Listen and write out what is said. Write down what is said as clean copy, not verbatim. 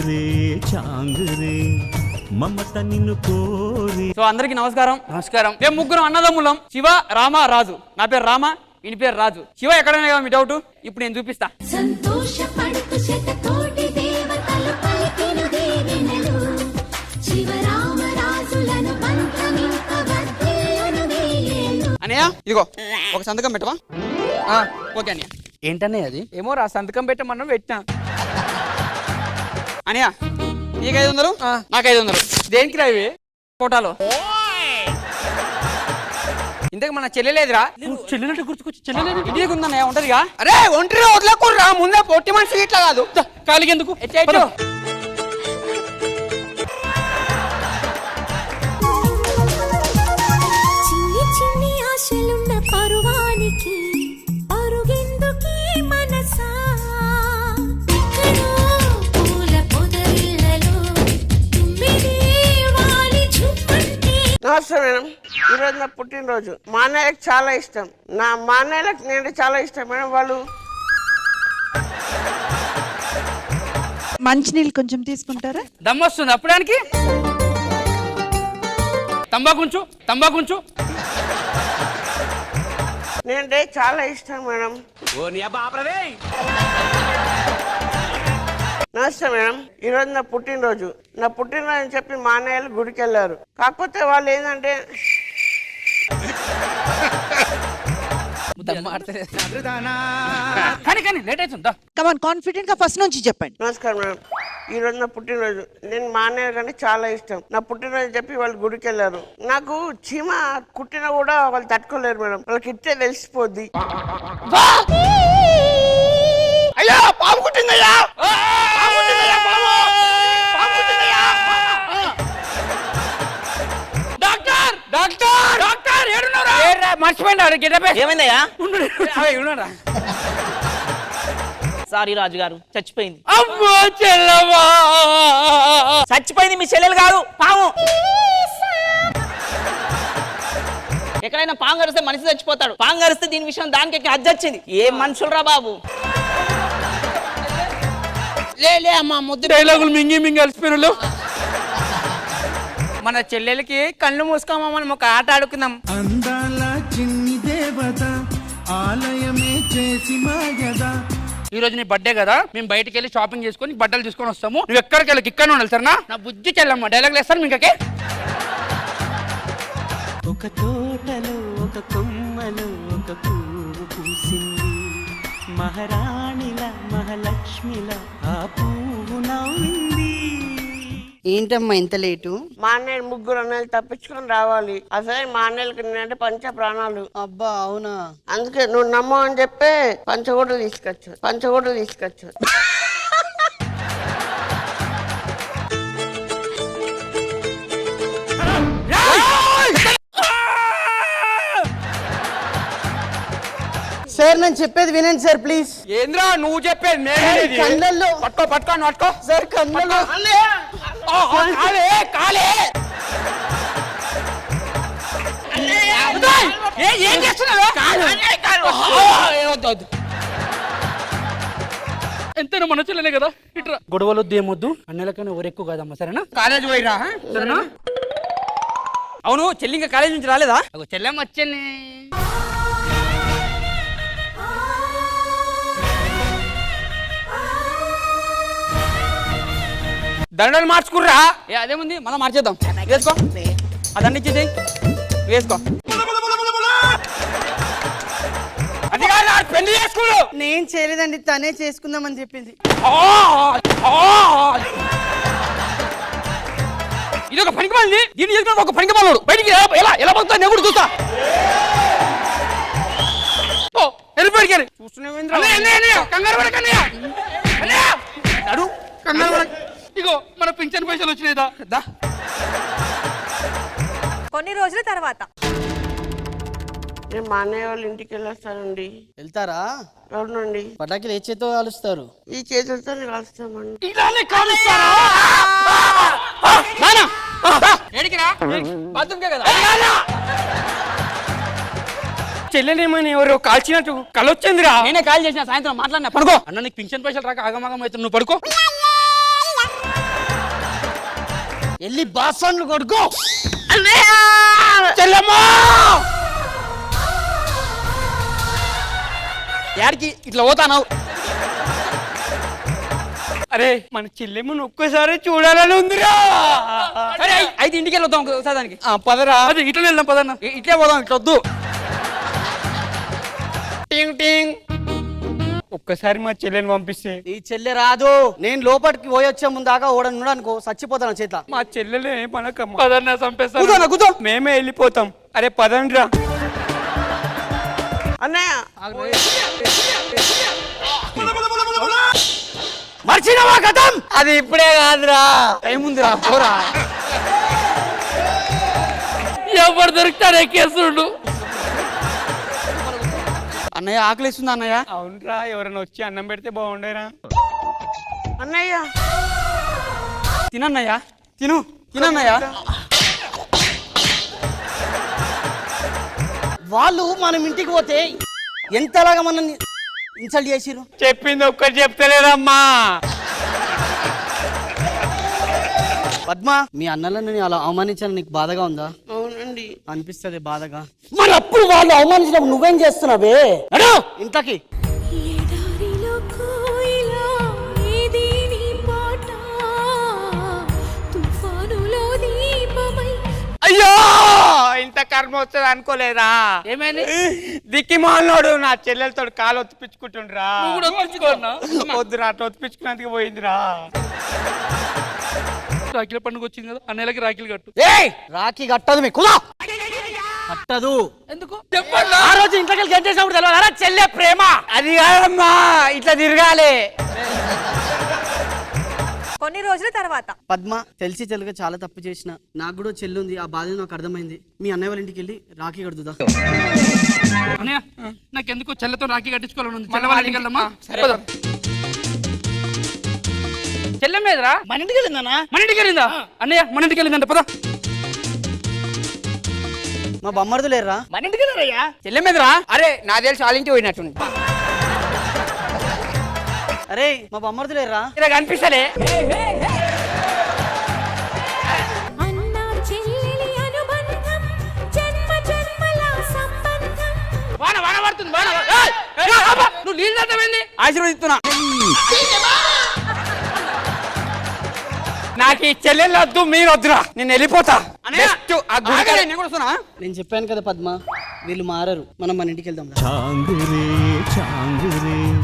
రే చాంగురే మమత నిన్ను కోరి. సో అందరికి నమస్కారం. మేము ముగ్గురు అన్నదమ్ములం, శివ, రామ, రాజు. నా పేరు రామ, ఈయన పేరు రాజు. శివ ఎక్కడైనా కదా మీ డౌట్, ఇప్పుడు నేను చూపిస్తా. అన్నయ్య ఇదిగో ఒక సంతకం పెట్టవా? ఓకే అన్నయ్య. ఏంటన్నయ్య అది? ఏమో రా సంతకం పెట్టమన్నా పెట్టినా. అన్నయ్య నీకు 500, నాకు 500. దేనికి రా ఇవి? ఫోటోలో. ఇంతకు మన చెల్లెలేదురా. చెల్లెలంటే గుర్తుకొచ్చి చెల్లెలేదు ఇంటికి ఉందన్నయ్య, ఉంటదిగా. అరే ఒంటరి వదలకుర్రా, ముందే పొట్టి మనిషి ఇట్లా కాదు. కాలికి ఎందుకు? నమస్తే మేడం. ఈరోజు నా పుట్టినరోజు. మా అన్నయ్యకి చాలా ఇష్టం. మా అన్నయ్యలకు నేను చాలా ఇష్టం మేడం. వాళ్ళు మంచినీళ్ళు కొంచెం తీసుకుంటారా? దమ్మొస్తుంది అప్పుడానికి. తంబాకుంచు నేనంటే చాలా ఇష్టం మేడం. నమస్తే మేడం. ఈరోజు నా పుట్టినరోజు అని చెప్పి మా అన్నయ్యలు గుడికి వెళ్ళారు. కాకపోతే వాళ్ళు ఏంటంటే కమాన్ కాన్ఫిడెంట్ గా ఫస్ట్ నుంచి చెప్పండి. నమస్కారం మేడం. ఈరోజు నా పుట్టినరోజు. నేను మా అన్నయ్య కంటే చాలా ఇష్టం. నా పుట్టినరోజు చెప్పి వాళ్ళు గుడికి వెళ్ళారు. నాకు చీమ కుట్టినా కూడా వాళ్ళు తట్టుకోలేరు మేడం. వాళ్ళకి ఇట్టే తెలిసిపోద్ది. అయ్యా పాము కుట్టిందయ్యా, మర్చిపోయినా. ఏమైందయ్యా? సారీ రాజుగారు, చచ్చిపోయింది. చచ్చిపోయింది మీ చెల్లెలు కాదు, పాము. ఎక్కడైనా పాము కరిస్తే మనిషి చచ్చిపోతాడు, పాము కరిస్తే దీని విషయం దానికి హజ్జొచ్చింది. ఏం మనుషులరా బాబు. లే అమ్మా, ముద్దు డైలాగులు మింగి కలిసిపోయిన. మన చెల్లెలకి కళ్ళు మూసుకోమని ఒక ఆట ఆడుకుందాం. అందాల చిన్ని దేవత ఆలయమే చేసి మాయదా. ఈ రోజు నీ బర్త్డే కదా, మేము బయటికి వెళ్ళి షాపింగ్ చేసుకొని బట్టలు తీసుకొని వస్తాము. నువ్వు ఎక్కడికి వెళ్ళి ఇక్కడ ఉండాలి సరేనా? నా బుజ్జి చెల్లమ్మ డైలాగ్ వేస్తాను మీకే. ఒక తోటలో ఒక కొమ్మలో ఒక పువ్వు పూసింది, మహారాణిల మహాలక్ష్మిల ఆ పువ్వు నవ్వింది. ఏంటమ్మా ఇంత లేటు? మా అన్నయ్య ముగ్గురు అన్నయ్యలు తప్పించుకొని రావాలి. అసలే మా అన్నయ్యలకి నేనంటే పంచ ప్రాణాలు. అబ్బా అవునా? అందుకే నువ్వు నమ్మవు అని చెప్పి పంచగోడలు తీసుకొచ్చు. సార్ నేను చెప్పేది వినండి సార్ ప్లీజ్. ఏంద్రా నువ్వు చెప్పేది? కళ్ళల్లో పట్టుకో సార్, కళ్ళల్లో కాలే. ఏం చేస్తున్నావు? ఎంతైనా మన చెల్లెనే కదా. ఇట్రా గొడవలొద్దు, ఏమొద్దు. అన్నెలకైనా ఊరెక్కువ కదమ్మా సరేనా? కాలేజ్ పోయిరా సరేనా? అవును చెల్లి ఇంకా కాలేజ్ నుంచి రాలేదా? చెల్లెమ్మ వచ్చాను. దండలు మార్చుకుర్రా. అదేముంది మళ్ళీ మార్చేద్దాం. వేసుకో, ఆ దండ ఇచ్చేసేయి, వేసుకో. అది కాదు పెళ్లి చేసుకోడు. నేను చేయలేదండి, తనే చేసుకుందామని చెప్పింది. ఇది ఒక పనికి మాలింది. దీన్ని చేసుకుని ఒక పనికి మాలోడు బయటికి ఎలా పడుతుంది నేను కూడా చూస్తా. వెళ్ళిపోయాడు కంగారు పడకన్నయ్య, కంగారు పడక. ఇగో మన పింఛన్ పైసలు వచ్చినాయిదా. కొన్ని రోజుల తర్వాత నేను మా అన్నయ్య వాళ్ళ ఇంటికి వెళ్ళొస్తానండి. వెళ్తారా? అవునండి. పటాకులు ఏ చేతితో కాలుస్తారు? ఈ చేతులతోనే కలుస్తామండి. చెల్లెనేమని ఎవరు కాల్చినట్టు కలొచ్చిందిరా. నేనే కాల్ చేసిన సాయంత్రం మాట్లాడినా. పడుకో అన్న, నీకు పింఛన్ పైసలు రాక ఆగమాగం అవుతుంది, నువ్వు పడుకో. వెళ్ళి బాసన్లు కొడుకో. చెల్లమ్మా యాడికి ఇట్లా పోతాను? అరే మన చెల్లెమ్మను ఒక్కసారి చూడాలని ఉందిరా. సరే అయితే ఇంటికి వెళ్దాం ఒకసారి దానికి. పదరా. అది ఇట్లా వెళ్దాం పదన్న. ఇట్లే పోదాం, ఇట్లా వద్దు. టింగ్ టింగ్. ఒక్కసారి మా చెల్లెని పంపిస్తే. ఈ చెల్లె రాదు. నేను లోపలికి పోయొచ్చే ముందాగా ఓడను అనుకో చచ్చిపోతాను చేత. మా చెల్లెలే మనకమ్మ. పదన్న చంపేస్తాను. కూర్చో మేమే వెళ్ళిపోతాం. అరే పదండ్రా. అన్నయ్య మర్చినవా కథం? అది ఇప్పుడే కాదురా, టైం ఉందిరా, పోరా. ఎవరు దొరుకుతాడు ఎక్కేస్తుండు. అన్నయ్య ఆకలిస్తుంది అన్నయ్య. అవునరా, ఎవరైనా వచ్చి అన్నం పెడితే బాగుండేరా. అన్నయ్య తినన్నయ్య, తినన్నయ్య. వాళ్ళు మనం ఇంటికి పోతే ఎంతలాగా మనల్ని ఇన్సల్ట్ చేసిరు. చెప్పింది ఒక్కటి చెప్తలేదమ్మా. పద్మ, మీ అన్నలను నేను అలా అవమానించాలని నీకు బాధగా ఉందా? అవునండి. అనిపిస్తుంది బాధగా. మరి అప్పుడు వాళ్ళు అవమానించినప్పుడు నువ్వేం చేస్తున్నావే? అడు ఇంట్లోకి. ఎడారిలో కోయిలా ఏది నీ పాట, తుఫానులో దీపమై. అయ్యో, ఇంత కర్మ వస్తుంది అనుకోలేదా? ఏమైంది? దిక్కి మాలోడు నా చెల్లెలతో కాలు ఒత్తిపించుకుంటుండ్రా. నువ్వు కూడా ఒత్తిపించుకోన్నా? వద్దురా, అట్లా ఒత్తిపించుకున్నందుకు పోయిందిరా. రాఖీల పండుగ వచ్చింది కదా, అన్నయ్యలకి రాఖీలు కట్టు. ఏయ్, రాఖీ కట్టదు మీకు కట్టదు. ఎందుకు ఆ రోజు ఇంట్లోకి వెళ్ళి గంటేసినప్పుడు తెలియదా చెల్లె ప్రేమ? అది కాదమ్మా, ఇట్లా తిరగాలి. కొన్ని రోజుల తర్వాత పద్మ, తెలిసి తెలుగు చాలా తప్పు చేసిన. నాకు కూడా చెల్లి ఉంది, ఆ బాధ నాకు అర్థమైంది. మీ అన్నయ్య వాళ్ళ ఇంటికి వెళ్ళి రాఖీ కడుతుందా? అన్నయ్య నాకెందుకు చెల్లెతో రాఖీ కట్టించుకోవాలని ఉంది. చెల్లె వాళ్ళ ఇంటికి వెళ్దామా? పద. చెల్లె మీదరా? మన ఇంటికి వెళ్ళిందన్నా? మన ఇంటికి వెళ్ళిందా? అన్నయ్య మన ఇంటికి వెళ్ళిందంట, పద. మా బొమ్మర్దు లేరా? మన ఇంటికి వెళ్ళారయ్యా. చెల్లె మీదరా? అరే నా తెలిసి వాళ్ళ ఇంటికి పోయినట్టుంది. అరే మా బొమ్మర్దు లేరా? ఇలా కనిపిస్తలే. అన్న చెల్లెలి అనుబంధం, జన్మ జన్మల సంబంధం. వాన వాన పడుతుంది, వాన. నువ్వు నీళ్ళు తట్టమైంది. ఆశీర్వదిస్తున్నా. నాకు ఈ చెల్లెళ్ళు వద్దు, మీరు వద్దురా, నేను వెళ్ళిపోతా. Next ఆ గుడికాడ నేను కూడా వస్తున్నా. నేను చెప్పాను కదా పద్మ, వీళ్ళు మారరు. మనం మన ఇంటికి వెళ్దాం. చాంగురే చాంగురే